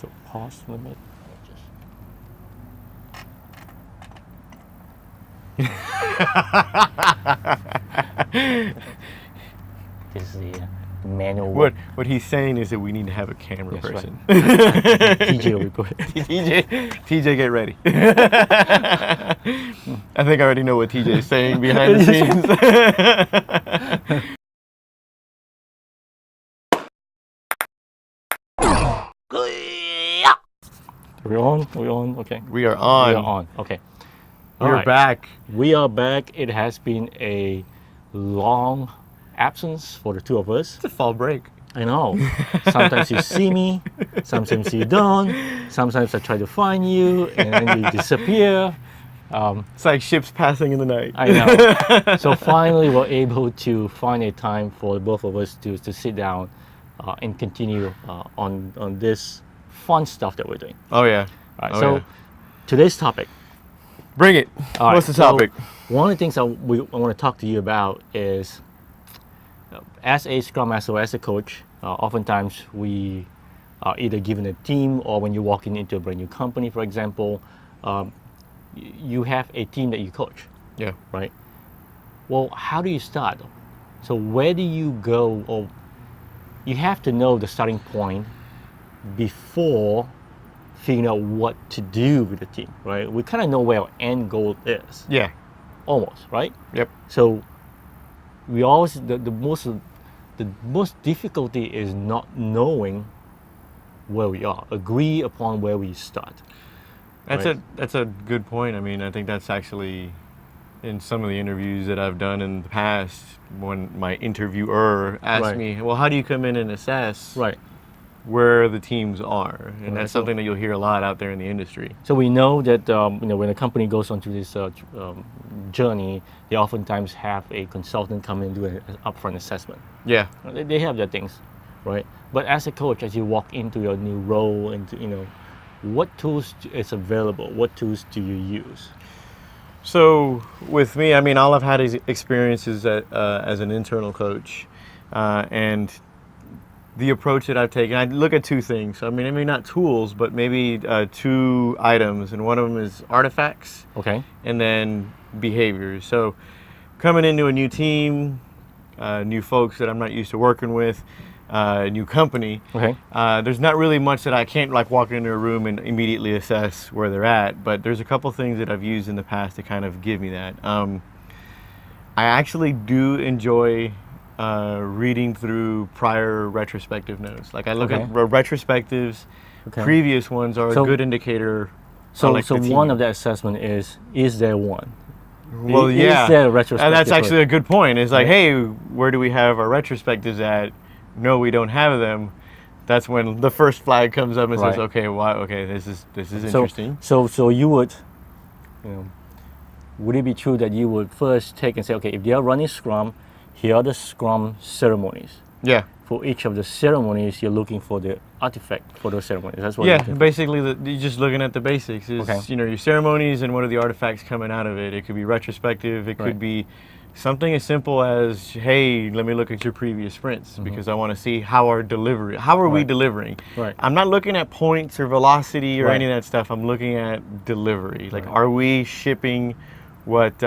So pause limit. This is the manual. What he's saying is that we need to have a camera Yes, person. right. TJ will record. TJ, get ready. I think I already know what TJ is saying behind the scenes. We're on. We're on. Okay. We are on. We are on. Okay. We're back. We are back. It has been a long absence for the two of us. It's a fall break. I know. Sometimes you see me, sometimes you don't. Sometimes I try to find you and then you disappear. It's like ships passing in the night. I know. So finally we're able to find a time for both of us to sit down and continue on this fun stuff that we're doing. Oh yeah. All right. Today's topic. Bring it. All What's the topic? So one of the things I want to talk to you about is, as a Scrum Master or as a coach, oftentimes we are either given a team, or when you're walking into a brand new company, for example, you have a team that you coach. Yeah. Right? Well, how do you start? So where do you go? Or you have to know the starting point before figuring out what to do with the team, right? We kind of know where our end goal is. Yeah. Almost, right? Yep. So we always the most difficulty is not knowing where we are. Agree upon where we start. That's a good point. I mean, I think that's actually in some of the interviews that I've done in the past, when my interviewer asked me, well, how do you come in and assess where the teams are? And that's something that you'll hear a lot out there in the industry. So we know that when a company goes on through this journey, they oftentimes have a consultant come in and do an upfront assessment. Yeah. They have their things, right? But as a coach, as you walk into your new role, into what tools is available? What tools do you use? So with me, I mean, all I've had is experiences as an internal coach, and the approach that I've taken, I look at two things. I mean, maybe not tools, but maybe two items, and one of them is artifacts. Okay. And then behaviors. So coming into a new team, new folks that I'm not used to working with, new company. Okay. There's not really much that I can't like walk into a room and immediately assess where they're at, but there's a couple things that I've used in the past to kind of give me that. I actually do enjoy reading through prior retrospective notes. Like I look at retrospectives. Previous ones are a good indicator. So one of the assessment is there one? Well, yeah. Is there a retrospective? And that's actually a good point. It's like, hey, where do we have our retrospectives at? No, we don't have them. That's when the first flag comes up and says, okay, why? Okay, this is interesting. So you would, would it be true that you would first take and say, okay, if they are running Scrum, here are the Scrum ceremonies. Yeah. For each of the ceremonies, you're looking for the artifact for those ceremonies. That's what. Yeah, basically, you're just looking at the basics. Is your ceremonies and what are the artifacts coming out of it. It could be retrospective. It could be something as simple as, hey, let me look at your previous sprints because I want to see how we delivering. Right. I'm not looking at points or velocity or any of that stuff. I'm looking at delivery. Like, are we shipping what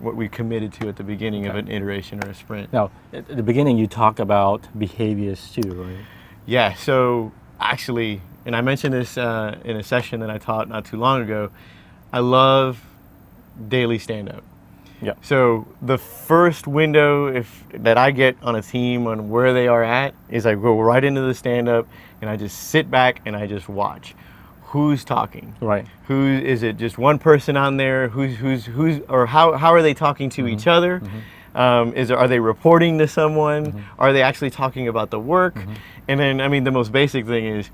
we committed to at the beginning of an iteration or a sprint? Now, at the beginning, you talk about behaviors too, right? Yeah. So actually, and I mentioned this in a session that I taught not too long ago, I love daily stand-up. Yeah. So the first window that I get on a team on where they are at is I go right into the stand-up and I just sit back and I just watch. Who's talking? Right. Who is it? Just one person on there? Who's or how are they talking to each other? Are they reporting to someone? Are they actually talking about the work? And then, I mean, the most basic thing is,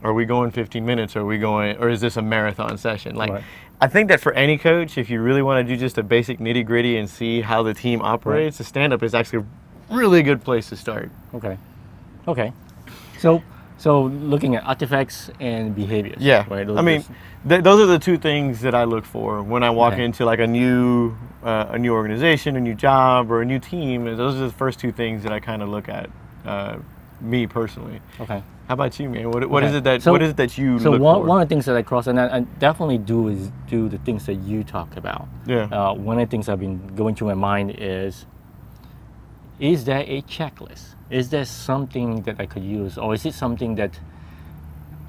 are we going 15 minutes? Or is this a marathon session? Like, I think that for any coach, if you really want to do just a basic nitty gritty and see how the team operates, the stand-up is actually a really good place to start. Okay. So looking at artifacts and behaviors. Yeah. Right. Those are the two things that I look for when I walk into like a new organization, a new job, or a new team. Those are the first two things that I kind of look at me personally. Okay. How about you, man? What Okay. is it that So- what is it that you So look one, for? one of the things that I cross and I definitely do is do the things that you talk about. Yeah. One of the things I've been going through my mind is there a checklist? Is there something that I could use, or is it something that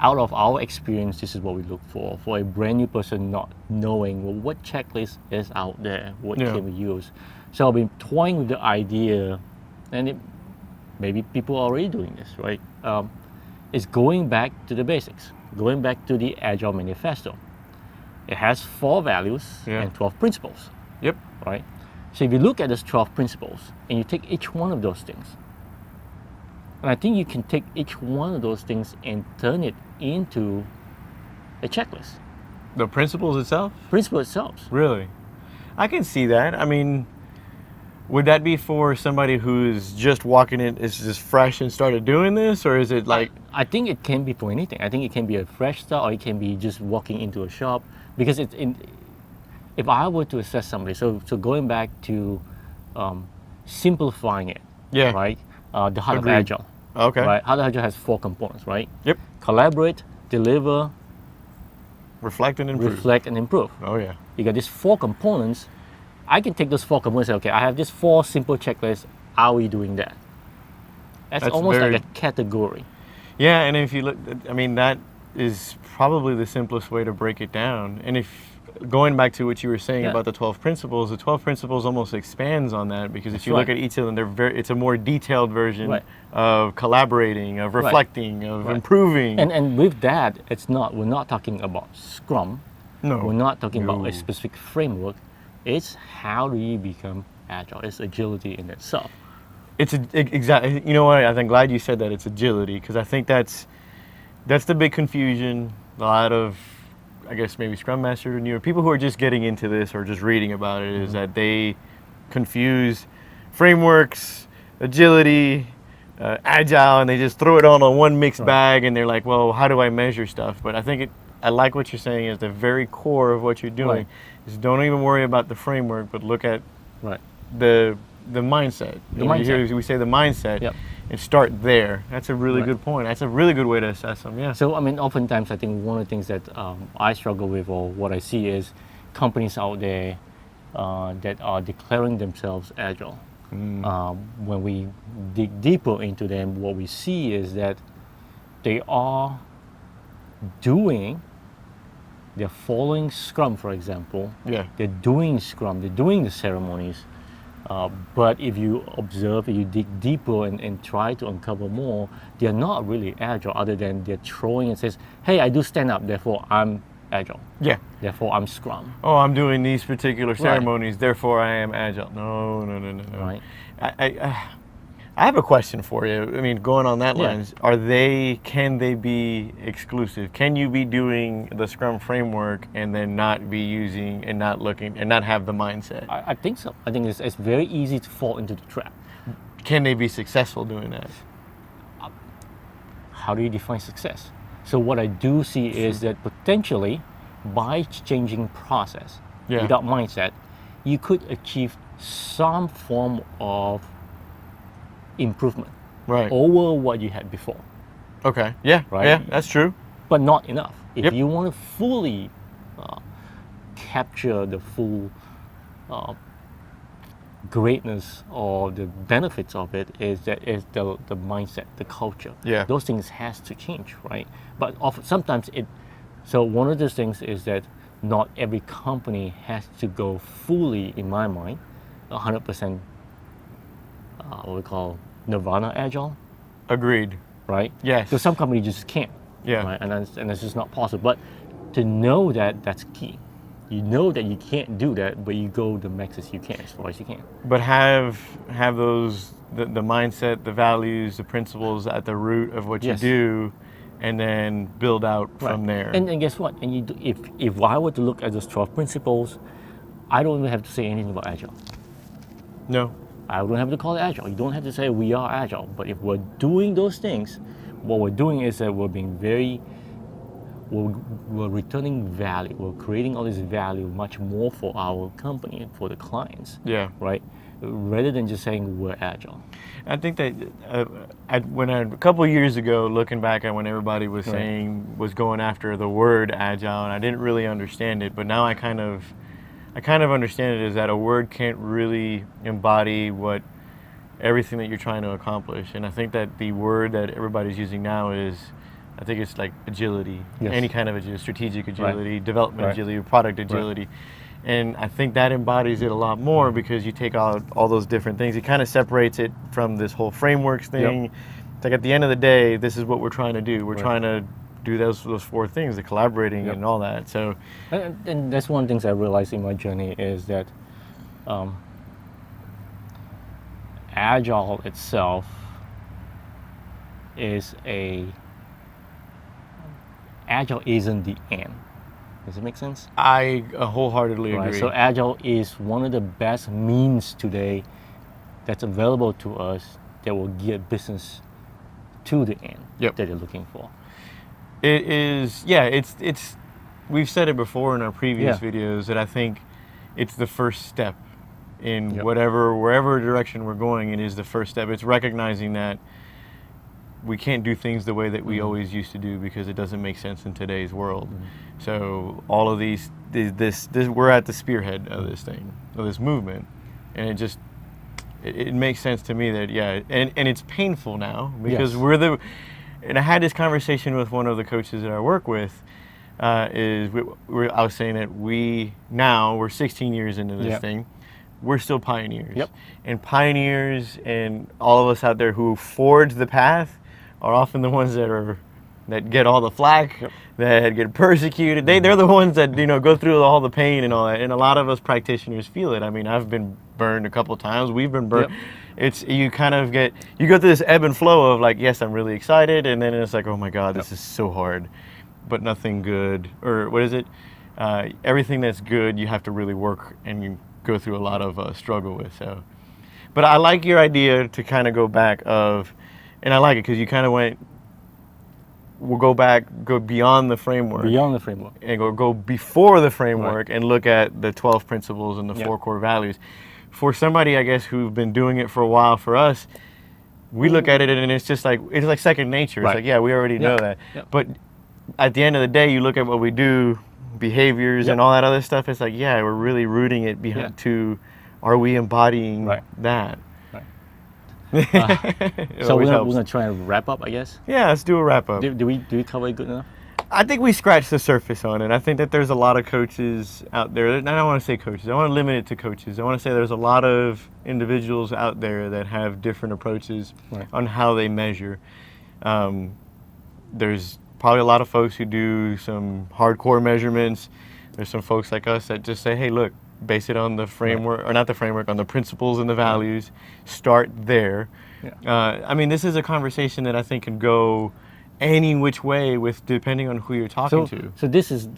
out of our experience, this is what we look for a brand new person not knowing, well, what checklist is out there, what Yeah. can we use? So I've been toying with the idea, and maybe people are already doing this, right? It's going back to the basics, going back to the Agile Manifesto. It has 4 values Yeah. and 12 principles, Yep. right? So if you look at those 12 principles and you take each one of those things, and I think you can take each one of those things and turn it into a checklist. The principles itself? Principle itself. Really? I can see that. I mean, would that be for somebody who's just walking in, is just fresh and started doing this, or is it like? I think it can be for anything. I think it can be a fresh start, or it can be just walking into a shop. Because if I were to assess somebody, so going back to simplifying it, Yeah. right? The heart Agreed. of Agile, Okay. right? Heart of Agile has 4 components, right? Yep. Collaborate, deliver, Reflect and improve. reflect, and improve. Oh yeah. You got these 4 components. I can take those 4 components and say, okay, I have this 4 simple checklists. Are we doing that? That's almost very- like a category. Yeah, and if you look, I mean, that is probably the simplest way to break it down. And if going back to what you were saying Yeah. about the 12 principles, the 12 principles almost expands on that, because if That's you look right. at each of them, it's a more detailed version Right. of collaborating, of reflecting, of Right. improving. And with that, we're not talking about Scrum. no, We're not talking about No. a specific framework. It's how do you become agile? It's agility in itself. It's exactly. You know what? I'm glad you said that. It's agility, because I think that's the big confusion. A lot of, I guess, maybe Scrum Master or newer people who are just getting into this or just reading about it is that they confuse frameworks, agility, agile, and they just throw it all in one mixed bag, and they're like, well, how do I measure stuff? But I think I like what you're saying is the very core of what you're doing is don't even worry about the framework, but look at Right. the mindset. The You hear mindset. we say the mindset, Yep. and start there. That's a really Right. good point. That's a really good way to assess them. Yeah. So, I mean, oftentimes I think one of the things that I struggle with, or what I see, is companies out there that are declaring themselves agile. When we dig deeper into them, what we see is that they are they're following Scrum, for example. Yeah. They're doing Scrum, they're doing the ceremonies. But if you observe, if you dig deeper and try to uncover more, they're not really agile, other than they're throwing and says, hey, I do stand up, therefore I'm agile. Yeah. Therefore I'm Scrum. Oh, I'm doing these particular ceremonies, therefore I am agile. No. Right. I have a question for you. I mean, going on that Yeah. lines, can they be exclusive? Can you be doing the Scrum framework and then not be using and not looking and not have the mindset? I think so. I think it's very easy to fall into the trap. Can they be successful doing that? How do you define success? So what I do see is that potentially by changing process Yeah. without mindset, you could achieve some form of improvement Right. over what you had before, Okay. Yeah. Right. Yeah, that's true. but not enough. If Yep. you want to fully capture the full greatness or the benefits of it, is the mindset, the culture. Yeah. Those things has to change, right? But sometimes so one of those things is that not every company has to go fully, in my mind, 100% what we call Nirvana Agile, Agreed. right? Yes. So some companies just can't, Yeah. right? And that's just not possible. But to know that, that's key. You know that you can't do that, but you go the max as you can, as far as you can. But have those the mindset, the values, the principles at the root of what Yes. you do, and then build out from there. And guess what? And if I were to look at those 12 principles, I don't even have to say anything about Agile. No. I don't have to call it Agile. You don't have to say we are Agile. But if we're doing those things, what we're doing is that we're being we're returning value. We're creating all this value much more for our company and for the clients, Yeah. right? rather than just saying we're agile. I think that a couple of years ago, looking back at when everybody was Right. saying, was going after the word agile, and I didn't really understand it, but now I kind of understand it as that a word can't really embody what everything that you're trying to accomplish. And I think that the word that everybody's using now is, I think it's like agility, Yes. any kind of agility, strategic agility, development Right. agility, product agility. And I think that embodies it a lot more because you take out all those different things. It kind of separates it from this whole frameworks thing. It's like at the end of the day, this is what we're trying to do. We're Right. trying to do those four things, the collaborating Yep. and all that. So And that's one of the things I realized in my journey is that agile itself agile isn't the end. Does it make sense? I wholeheartedly Right. agree. So agile is one of the best means today that's available to us that will get business to the end Yep. that they're looking for. It is, yeah, it's we've said it before in our previous Yeah. videos that I think it's the first step in Yep. wherever direction we're going. It is the first step. It's recognizing that we can't do things the way that we always used to do because it doesn't make sense in today's world. So all of this we're at the spearhead of this thing, of this movement, and it makes sense to me that and it's painful now because Yes. and I had this conversation with one of the coaches that I work with. I was saying that we're 16 years into this Yep. thing. We're still pioneers. Yep. And pioneers and all of us out there who forge the path are often the ones that get all the flack, Yep. that get persecuted. They're the ones that go through all the pain and all that. And a lot of us practitioners feel it. I mean, I've been burned a couple times. We've been burned. Yep. It's you go through this ebb and flow of like, yes, I'm really excited, and then it's like, oh my God, this is so hard, but nothing good. Or what is it? Everything that's good, you have to really work and you go through a lot of struggle with. So, but I like your idea to kind of go back and I like it because you kind of we'll go beyond the framework. Beyond the framework. And go before the framework and look at the 12 principles and the Yep. 4 core values. For somebody, I guess, who've been doing it for a while, for us, we look at it and it's just like, it's like second nature. It's Right. like, yeah, we already know that. Yep. But at the end of the day, you look at what we do, behaviors Yep. and all that other stuff, it's like, yeah, we're really rooting it behind to, are we embodying Right. that? Right. It So always we're helps. gonna try and wrap up, I guess. Yeah, let's do a wrap up. Do we cover it good enough? I think we scratched the surface on it. I think that there's a lot of coaches out there. And I don't want to say coaches. I want to limit it to coaches. I want to say there's a lot of individuals out there that have different approaches Right. on how they measure. There's probably a lot of folks who do some hardcore measurements. There's some folks like us that just say, hey, look, base it on the framework, or not the framework, on the principles and the values. Start there. Yeah. I mean, this is a conversation that I think can go any which way with depending on who you're talking to. So this is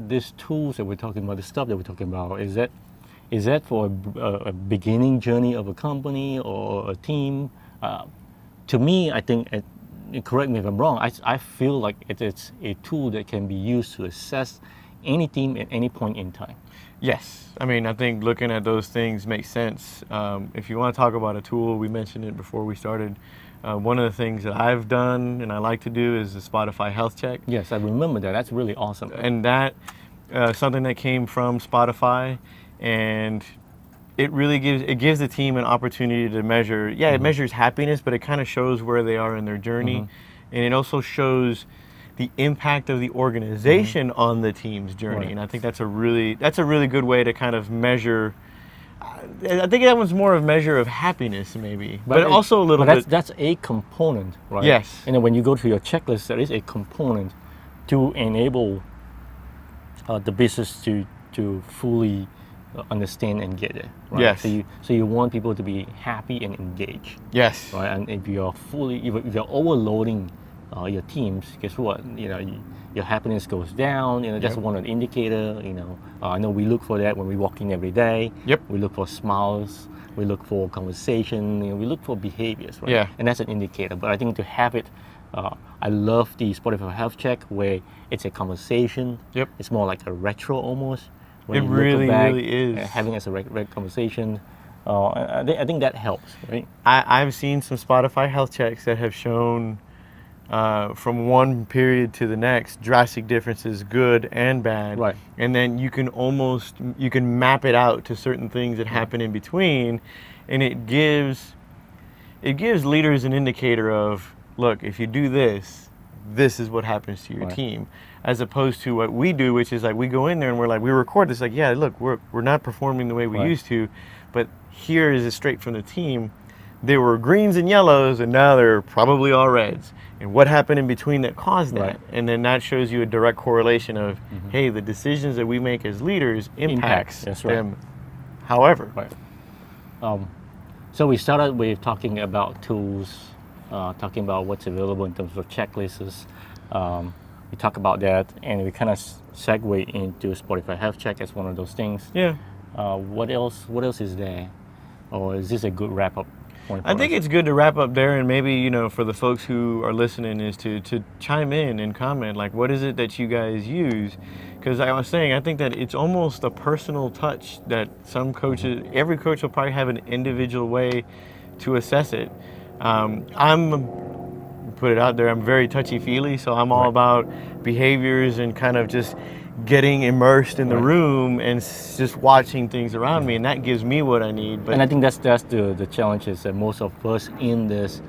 these tools that we're talking about, the stuff that we're talking about, is that for a beginning journey of a company or a team? To me, I think, correct me if I'm wrong, I feel like it's a tool that can be used to assess any team at any point in time. Yes, I mean, I think looking at those things makes sense. If you want to talk about a tool, we mentioned it before we started. One of the things that I've done and I like to do is the Spotify health check. Yes, I remember that. That's really awesome. And that something that came from Spotify, and it really gives the team an opportunity to measure. Yeah, it measures happiness, but it kind of shows where they are in their journey, and it also shows the impact of the organization on the team's journey. Right. And I think that's a really good way to kind of measure. I think that one's more of a measure of happiness, maybe, but also a little bit. That's a component, right? Yes. And then when you go to your checklist, there is a component to enable the business to fully understand and get it. Right? Yes. So you want people to be happy and engaged, Yes. right? And if you're overloading your teams, guess what? Your happiness goes down. That's one of the indicator. I know we look for that when we walk in every day. Yep. We look for smiles. We look for conversation. We look for behaviors, right? Yeah. And that's an indicator. But I think to have it, I love the Spotify Health Check where it's a conversation. Yep. It's more like a retro almost. When It you look really, back, really is. having as a conversation. I think that helps, right? I've seen some Spotify health checks that have shown from one period to the next drastic differences, good and bad. Right. And then you can map it out to certain things that happen in between, and it gives leaders an indicator of, look, if you do this, this is what happens to your Right. team, as opposed to what we do, which is like we go in there and we're like, we record this, like, yeah, look, we're not performing the way we Right. used to, but here is it straight from the team. They were greens and yellows, and now they're probably all reds. And what happened in between that caused that? Right. And then that shows you a direct correlation of, hey, the decisions that we make as leaders impacts That's right. them. However, Right. So we started with talking about tools, talking about what's available in terms of checklists. We talk about that, and we kind of segue into Spotify Health Check as one of those things. yeah. What else? What else is there, or is this a good wrap up point? I think it's good to wrap up there, and maybe, for the folks who are listening, is to chime in and comment, like, what is it that you guys use? Because I was saying, I think that it's almost a personal touch that some coaches, every coach will probably have an individual way to assess it. Put it out there, I'm very touchy-feely, so I'm all about behaviors and kind of just getting immersed in the room and just watching things around me, and that gives me what I need. But And I think that's the challenge is that most of us in this,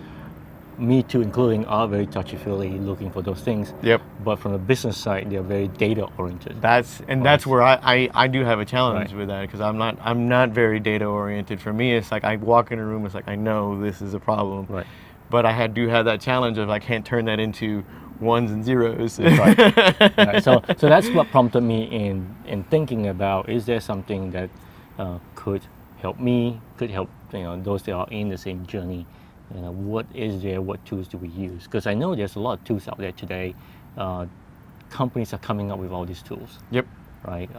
me too including, are very touchy-feely looking for those things. Yep. But from the business side, they're very data oriented. that's where I do have a challenge Right. with that, because I'm not very data oriented. For me, it's like I walk in a room, it's like I know this is a problem, Right. but I do have that challenge of I can't turn that into ones and zeros. Right. Right. So that's what prompted me in thinking about, is there something that could help me, could help those that are in the same journey. What is there? What tools do we use? Because I know there's a lot of tools out there today. Companies are coming up with all these tools, Yep. right?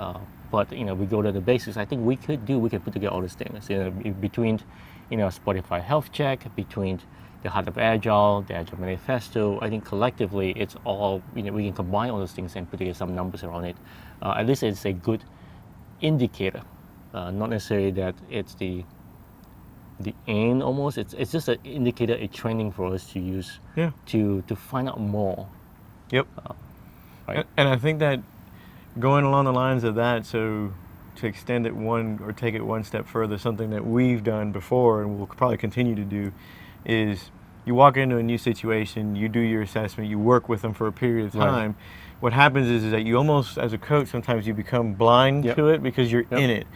But we go to the basics. I think we can put together all these things. Between Spotify Health Check, between the Heart of Agile, the Agile Manifesto. I think collectively it's all, we can combine all those things and put together some numbers around it. At least it's a good indicator, not necessarily that it's the end almost. It's just an indicator, a training for us to use Yeah. to find out more. Yep. Right. And I think that going along the lines of that, so to extend it take it one step further, something that we've done before and we'll probably continue to do, is you walk into a new situation, you do your assessment, you work with them for a period of time. Right. What happens is that you almost, as a coach, sometimes you become blind to it because you're in it.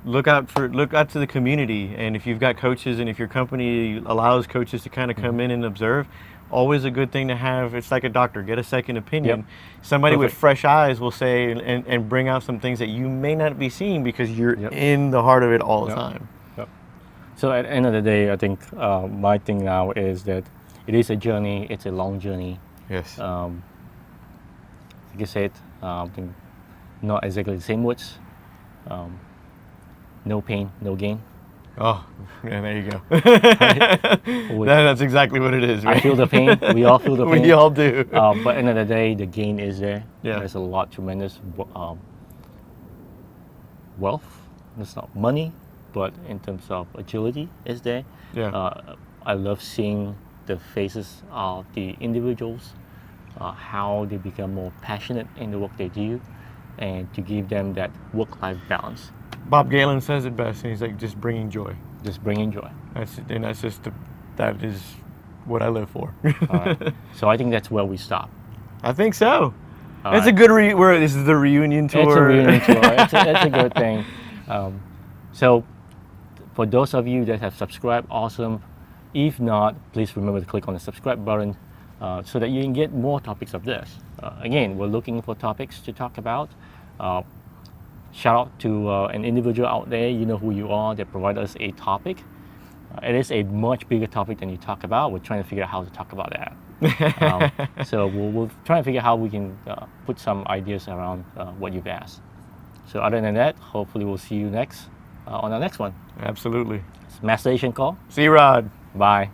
Look out to the community, and if you've got coaches and if your company allows coaches to kind of come in and observe, always a good thing to have. It's like a doctor, get a second opinion. Somebody with fresh eyes will say and bring out some things that you may not be seeing because you're in the heart of it all the time. So at the end of the day, I think my thing now is that it is a journey. It's a long journey. Yes. Like you said, I think not exactly the same words. No pain, no gain. Oh, yeah, there you go. Right? That's exactly what it is, right? I feel the pain. We all feel the pain. We all do. But at the end of the day, the gain is there. Yeah. There's a lot, tremendous wealth. It's not money, but in terms of agility is there. Yeah. I love seeing the faces of the individuals, how they become more passionate in the work they do, and to give them that work-life balance. Bob Galen says it best, and he's like, just bringing joy. Just bringing joy. That is what I live for. All right. So I think that's where we stop. I think so. All It's right. a good this is the reunion tour. It's a reunion tour. It's a good thing. So for those of you that have subscribed, awesome. If not, please remember to click on the subscribe button so that you can get more topics of this. Again, we're looking for topics to talk about. Shout out to an individual out there, you know who you are, that provide us a topic. It is a much bigger topic than you talk about. We're trying to figure out how to talk about that. So we'll try and figure out how we can put some ideas around what you've asked. So other than that, hopefully we'll see you next on our next one. Absolutely. It's Master Asian Call. See you, Rod. Bye.